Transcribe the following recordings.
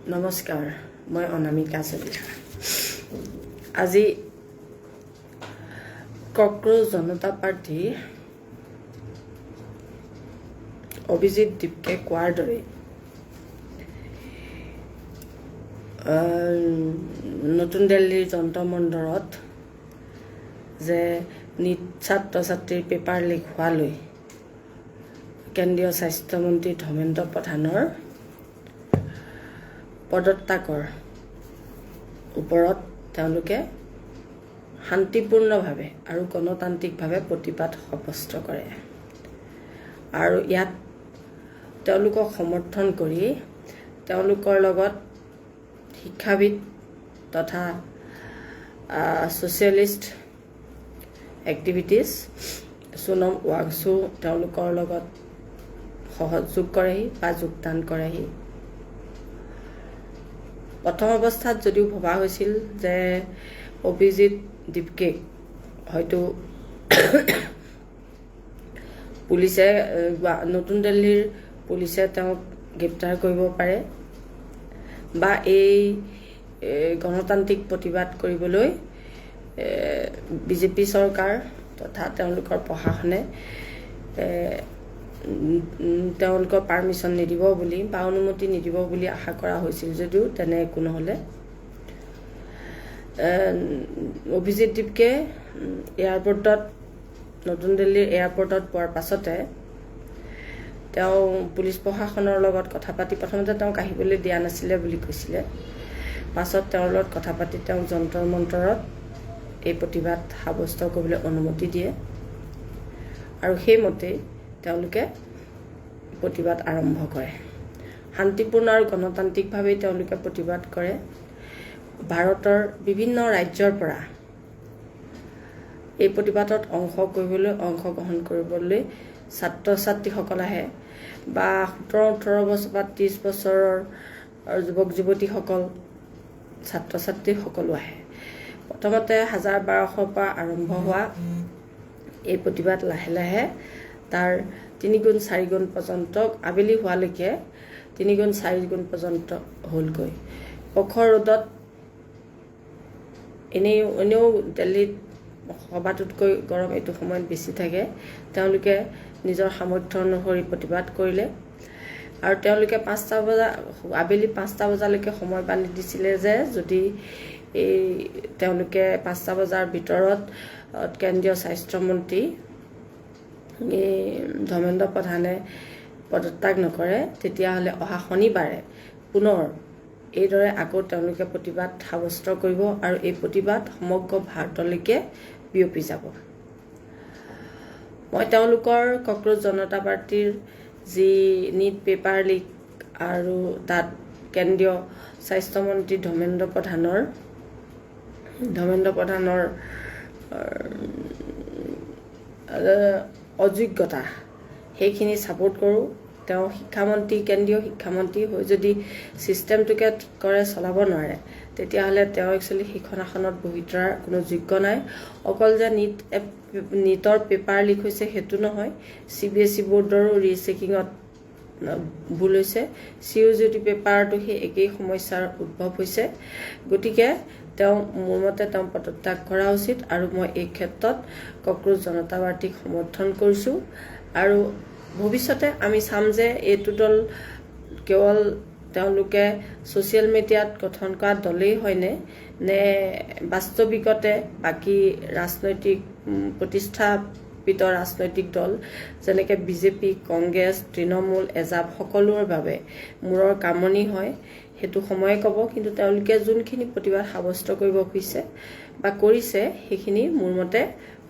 নমস্কাৰ, মই অনামিকা চলিহা। আজি কক্ৰোচ জনতা পাৰ্টি অভিজিৎ দীপকে কোৱাৰ দৰে নতুন দিল্লীৰ যন্ত্ৰ মন্দৰত যে নিট ছাত্ৰ ছাত্ৰীৰ পেপাৰ লিক হোৱালৈ কেন্দ্ৰীয় স্বাস্থ্যমন্ত্ৰী ধৰ্মেন্দ্ৰ প্ৰধানৰ পদত্যাগৰ ওপৰত তেওঁলোকে শান্তিপূৰ্ণভাৱে আৰু গণতান্ত্ৰিকভাৱে প্ৰতিবাদ সাব্যস্ত কৰে আৰু ইয়াত তেওঁলোকক সমৰ্থন কৰি তেওঁলোকৰ লগত শিক্ষাবিদ তথা ছ'চিয়েলিষ্ট এক্টিভিটিছ সোনম ৱাংচু তেওঁলোকৰ লগত সহযোগ কৰেহি বা যোগদান কৰেহি। প্ৰথম অৱস্থাত যদিও ভবা হৈছিল যে অভিজিৎ দীপকে হয়তো পুলিচে নতুন দিল্লীৰ পুলিচে তেওঁক গ্ৰেপ্তাৰ কৰিব পাৰে বা এই গণতান্ত্ৰিক প্ৰতিবাদ কৰিবলৈ বিজেপি চৰকাৰ তথা তেওঁলোকৰ প্ৰশাসনে তেওঁলোকৰ পাৰ্মিশ্যন নিদিব বুলি বা অনুমতি নিদিব বুলি আশা কৰা হৈছিল যদিও তেনে একো নহ'লে অভিজিৎ দীপকে এয়াৰপৰ্টত নতুন দিল্লীৰ এয়াৰপৰ্টত পোৱাৰ পাছতে তেওঁ পুলিচ প্ৰশাসনৰ লগত কথা পাতি প্ৰথমতে তেওঁক আহিবলৈ দিয়া নাছিলে বুলি কৈছিলে। পাছত তেওঁৰ লগত কথা পাতি তেওঁক যন্তৰ মন্তৰত এই প্ৰতিবাদ সাব্যস্ত কৰিবলৈ অনুমতি দিয়ে আৰু সেইমতেই তেওঁলোকে প্ৰতিবাদ আৰম্ভ কৰে। শান্তিপূৰ্ণ আৰু গণতান্ত্ৰিকভাৱে তেওঁলোকে প্ৰতিবাদ কৰে। ভাৰতৰ বিভিন্ন ৰাজ্যৰ পৰা এই প্ৰতিবাদত অংশগ্ৰহণ কৰিবলৈ ছাত্ৰ ছাত্ৰীসকল আহে বা 17-18 বছৰ বা 30 বছৰৰ যুৱক যুৱতীসকল ছাত্ৰ ছাত্ৰীসকলো আহে। প্ৰথমতে 1000-1200 পৰা আৰম্ভ হোৱা এই প্ৰতিবাদ লাহে লাহে তাৰ 3 গুণ 4 গুণ পৰ্যন্ত আবেলি হোৱালৈকে 3 গুণ 4 গুণ পৰ্যন্ত হ'লগৈ। প্ৰখৰ ৰ'দত এনেও দিল্লীত সবাতোতকৈ গৰম এইটো সময়ত বেছি থাকে। তেওঁলোকে নিজৰ সামৰ্থ্য অনুসৰি প্ৰতিবাদ কৰিলে আৰু তেওঁলোকে আবেলি 5টা বজালৈকে সময় বান্ধি দিছিলে যে যদি তেওঁলোকে 5টা বজাৰ ভিতৰত কেন্দ্ৰীয় স্বাস্থ্যমন্ত্ৰী ধৰ্মেন্দ্ৰ প্ৰধানে পদত্যাগ নকৰে তেতিয়াহ'লে অহা শনিবাৰে পুনৰ এইদৰে আকৌ তেওঁলোকে প্ৰতিবাদ সাব্যস্ত কৰিব আৰু এই প্ৰতিবাদ সমগ্ৰ ভাৰতলৈকে বিয়পি যাব। মই তেওঁলোকৰ কক্ৰোচ জনতা পাৰ্টিৰ যি নিট পেপাৰ লিক আৰু তাত কেন্দ্ৰীয় স্বাস্থ্যমন্ত্ৰী ধৰ্মেন্দ্ৰ প্ৰধানৰ অযোগ্যতা সেইখিনি ছাপোৰ্ট কৰোঁ। তেওঁ কেন্দ্ৰীয় শিক্ষামন্ত্ৰী হৈ যদি ছিষ্টেমটোকে ঠিক কৰে চলাব নোৱাৰে তেতিয়াহ'লে তেওঁ একচুৱেলি সেইখন আসনত বহি থকাৰ কোনো যোগ্য নাই। অকল যে নিটৰ পেপাৰ লিক হৈছে সেইটো নহয়, CBSE বোৰ্ডৰো ৰিচেকিঙত ভুল হৈছে, CUET পেপাৰটো সেই একেই সমস্যাৰ উদ্ভৱ হৈছে। গতিকে মোৰ মতে তেওঁ পদত্যাগ কৰা উচিত আৰু মই এই ক্ষেত্ৰত কক্ৰোচ জনতা পাৰ্টিক সমৰ্থন কৰিছোঁ আৰু ভৱিষ্যতে আমি চাম যে এইটো দল কেৱল তেওঁলোকে ছ'চিয়েল মিডিয়াত গঠন কৰা দলেই হয়নে নে বাস্তৱিকতে বাকী ৰাজনৈতিক প্ৰতিষ্ঠাপিত ৰাজনৈতিক দল যেনেকৈ বিজেপি, কংগ্ৰেছ, তৃণমূল, এজাপ সকলোৰে বাবে মূৰৰ কামনি হয় সেইটো সময়ে ক'ব। কিন্তু তেওঁলোকে যোনখিনি প্ৰতিবাদ সাব্যস্ত কৰিব খুজিছে বা কৰিছে সেইখিনি মোৰ মতে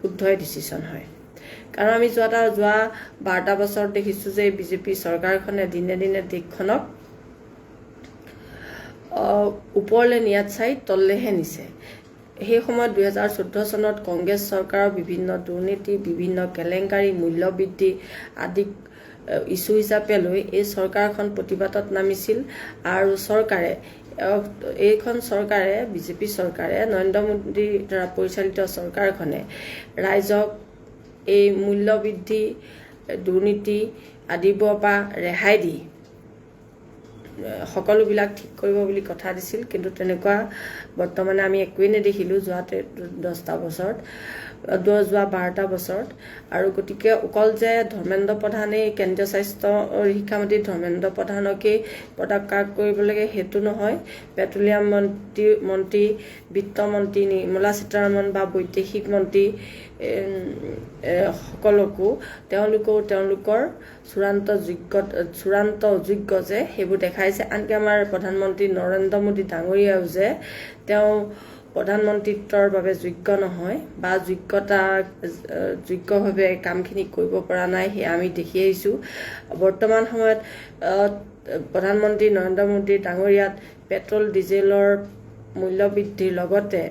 শুদ্ধই ডিচিশ্যন হয়। কাৰণ আমি যোৱা 12টা বছৰত দেখিছোঁ যে বিজেপি চৰকাৰখনে দিনে দিনে দেশখনক ওপৰলৈ নিয়াত চাই তললৈহে নিছে। সেই সময়ত 2014 চনত কংগ্ৰেছ চৰকাৰৰ বিভিন্ন দুৰ্নীতি, বিভিন্ন কেলেংকাৰী, মূল্যবৃদ্ধি আদিক ইছ্যু হিচাপে লৈ এই চৰকাৰখন প্ৰতিবাদত নামিছিল আৰু এইখন চৰকাৰে বিজেপি চৰকাৰে নৰেন্দ্ৰ মোদীৰ দ্বাৰা পৰিচালিত চৰকাৰখনে ৰাইজক এই মূল্যবৃদ্ধি, দুৰ্নীতি আদিবোৰৰ পৰা ৰেহাই দি সকলোবিলাক ঠিক কৰিব বুলি কথা দিছিল, কিন্তু তেনেকুৱা বৰ্তমানে আমি একোৱেই নেদেখিলোঁ যোৱা 10টা বছৰত, যোৱা 12টা বছৰত। আৰু গতিকে অকল যে ধৰ্মেন্দ্ৰ প্ৰধানেই কেন্দ্ৰীয় স্বাস্থ্য শিক্ষামন্ত্ৰী ধৰ্মেন্দ্ৰ প্ৰধানকেই পদত্যাগ কৰিব লাগে সেইটো নহয়। পেট্ৰলিয়াম মন্ত্ৰী, বিত্তমন্ত্ৰী নিৰ্মলা সীতাৰমণ বা বৈদেশিক মন্ত্ৰী সকলকো তেওঁলোকৰ চূড়ান্ত অযোগ্য যে সেইবোৰ দেখাইছে। আনকি আমাৰ প্ৰধানমন্ত্ৰী নৰেন্দ্ৰ মোদী ডাঙৰীয়াও যে তেওঁ প্ৰধানমন্ত্ৰীত্বৰ বাবে যোগ্য নহয় বা যোগ্যভাৱে কামখিনি কৰিব পৰা নাই, সেয়া আমি দেখি আহিছোঁ। বৰ্তমান সময়ত প্ৰধানমন্ত্ৰী নৰেন্দ্ৰ মোদী ডাঙৰীয়াত পেট্ৰল ডিজেলৰ মূল্য বৃদ্ধিৰ লগতে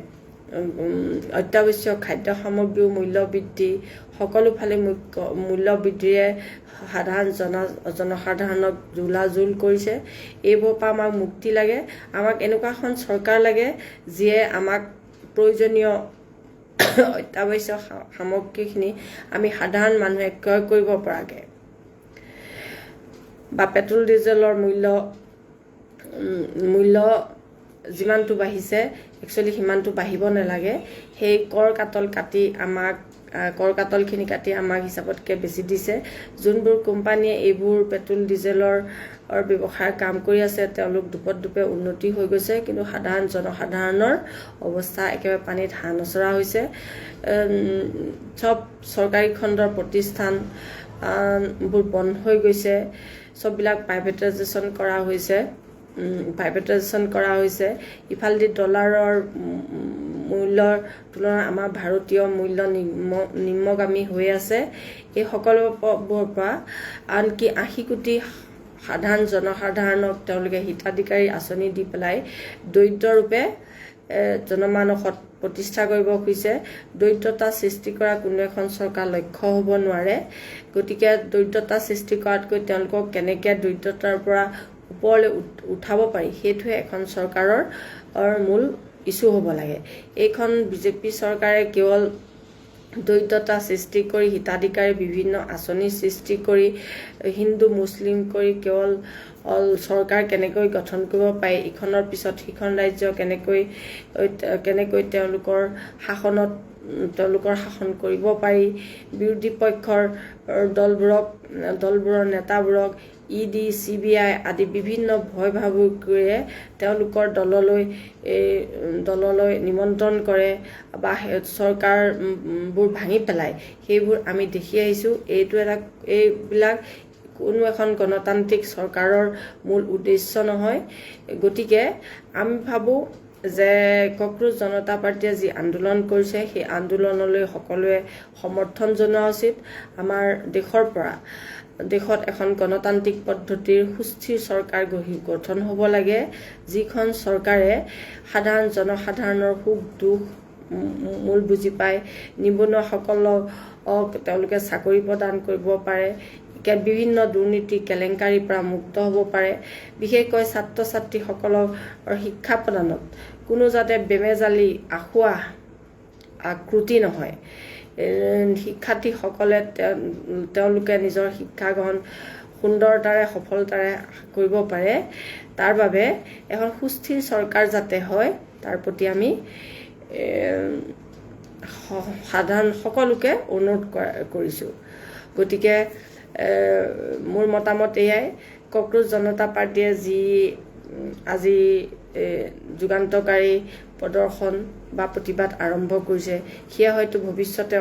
অত্যাৱশ্যক খাদ্য সামগ্ৰীও মূল্য বৃদ্ধি, সকলোফালে মূল্য বৃদ্ধিৰে সাধাৰণ জনসাধাৰণক জোলাজোল কৰিছে। এইবোৰৰ পৰা আমাক মুক্তি লাগে। আমাক এনেকুৱা এখন চৰকাৰ লাগে যিয়ে আমাক প্ৰয়োজনীয় অত্যাৱশ্যক সামগ্ৰীখিনি আমি সাধাৰণ মানুহে ক্ৰয় কৰিব পৰাকৈ, বা পেট্ৰল ডিজেলৰ মূল্য যিমানটো বাঢ়িছে একচুৱেলি সিমানটো বাঢ়িব নালাগে। সেই কৰ কাটলখিনি কাটি আমাক হিচাপতকৈ বেছি দিছে। যোনবোৰ কোম্পানীয়ে এইবোৰ পেট্ৰল ডিজেলৰ ব্যৱসায়ৰ কাম কৰি আছে তেওঁলোক দুপে উন্নতি হৈ গৈছে, কিন্তু সাধাৰণ জনসাধাৰণৰ অৱস্থা একেবাৰে পানীত হাঁহ নচৰা হৈছে। চব চৰকাৰী খণ্ডৰ প্ৰতিষ্ঠানবোৰ বন্ধ হৈ গৈছে, চববিলাক প্ৰাইভেটাইজেশ্যন কৰা হৈছে। ইফালেদি ডলাৰৰ মূল্যৰ তুলনাত আমাৰ ভাৰতীয় মূল্য নিম্নগামী হৈ আছে। এই সকলোবোৰৰ পৰা আনকি 80 কোটি সাধাৰণ জনসাধাৰণক তেওঁলোকে হিতাধিকাৰী আঁচনি দি পেলাই দৰিদ্ৰৰূপে জনমানসত প্ৰতিষ্ঠা কৰিব খুজিছে। দৰিদ্ৰতা সৃষ্টি কৰা কোনো এখন চৰকাৰ লক্ষ্য হ'ব নোৱাৰে। গতিকে দৰিদ্ৰতা সৃষ্টি কৰাতকৈ তেওঁলোকক কেনেকৈ দৰিদ্ৰতাৰ পৰা ওপৰলৈ উঠাব পাৰি সেইটোৱে এখন চৰকাৰৰ মূল ইছ্যু হ'ব লাগে। এইখন বিজেপি চৰকাৰে কেৱল দৰিদ্ৰতা সৃষ্টি কৰি হিতাধিকাৰী বিভিন্ন আঁচনি সৃষ্টি কৰি হিন্দু মুছলিম কৰি কেৱল চৰকাৰ কেনেকৈ গঠন কৰিব পাৰি, ইখনৰ পিছত সিখন ৰাজ্য কেনেকৈ তেওঁলোকৰ শাসন কৰিব পাৰি, বিৰোধী পক্ষৰ দলবোৰৰ নেতাবোৰক ED, CBI আদি বিভিন্ন ভয় ভাবুকিৰে তেওঁলোকৰ দললৈ নিমন্ত্ৰণ কৰে বা চৰকাৰবোৰ ভাঙি পেলায়, সেইবোৰ আমি দেখি আহিছোঁ। এইবিলাক কোনো এখন গণতান্ত্ৰিক চৰকাৰৰ মূল উদ্দেশ্য নহয়। গতিকে আমি ভাবোঁ যে কক্ৰোচ জনতা পাৰ্টীয়ে যি আন্দোলন কৰিছে সেই আন্দোলনলৈ সকলোৱে সমৰ্থন জনোৱা উচিত। আমাৰ দেশত এখন গণতান্ত্ৰিক পদ্ধতিৰ সুস্থিৰ চৰকাৰ গঠন হ'ব লাগে, যিখন চৰকাৰে সাধাৰণ জনসাধাৰণৰ সুখ দুখ মূল বুজি পায়, নিবনুৱাসকলক তেওঁলোকে চাকৰি প্ৰদান কৰিব পাৰে, বিভিন্ন দুৰ্নীতি কেলেংকাৰীৰ পৰা মুক্ত হ'ব পাৰে, বিশেষকৈ ছাত্ৰ ছাত্ৰীসকলৰ শিক্ষা প্ৰদানত কোনো যাতে বেমেজালি ক্ৰুটি নহয়, শিক্ষাৰ্থীসকলে তেওঁলোকে নিজৰ শিক্ষা গ্ৰহণ সুন্দৰতাৰে সফলতাৰে কৰিব পাৰে, তাৰ বাবে এখন সুস্থিৰ চৰকাৰ যাতে হয় তাৰ প্ৰতি আমি সাধাৰণ সকলোকে অনুৰোধ কৰিছোঁ। গতিকে মোৰ মতামত এয়াই, কক্ৰোচ জনতা পাৰ্টীয়ে যি আজি যুগান্তকাৰী প্ৰদৰ্শন বা প্ৰতিবাদ আৰম্ভ কৰিছে সেয়া হয়তো ভৱিষ্যতে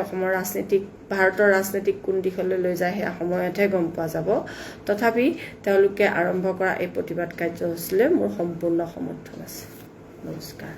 ভাৰতৰ ৰাজনীতিক কোন দিশলৈ লৈ যায় সেয়া সময়তহে গম পোৱা যাব। তথাপি তেওঁলোকে আৰম্ভ কৰা এই প্ৰতিবাদ কাৰ্যসূচীলৈ মোৰ সম্পূৰ্ণ সমৰ্থন আছে। নমস্কাৰ।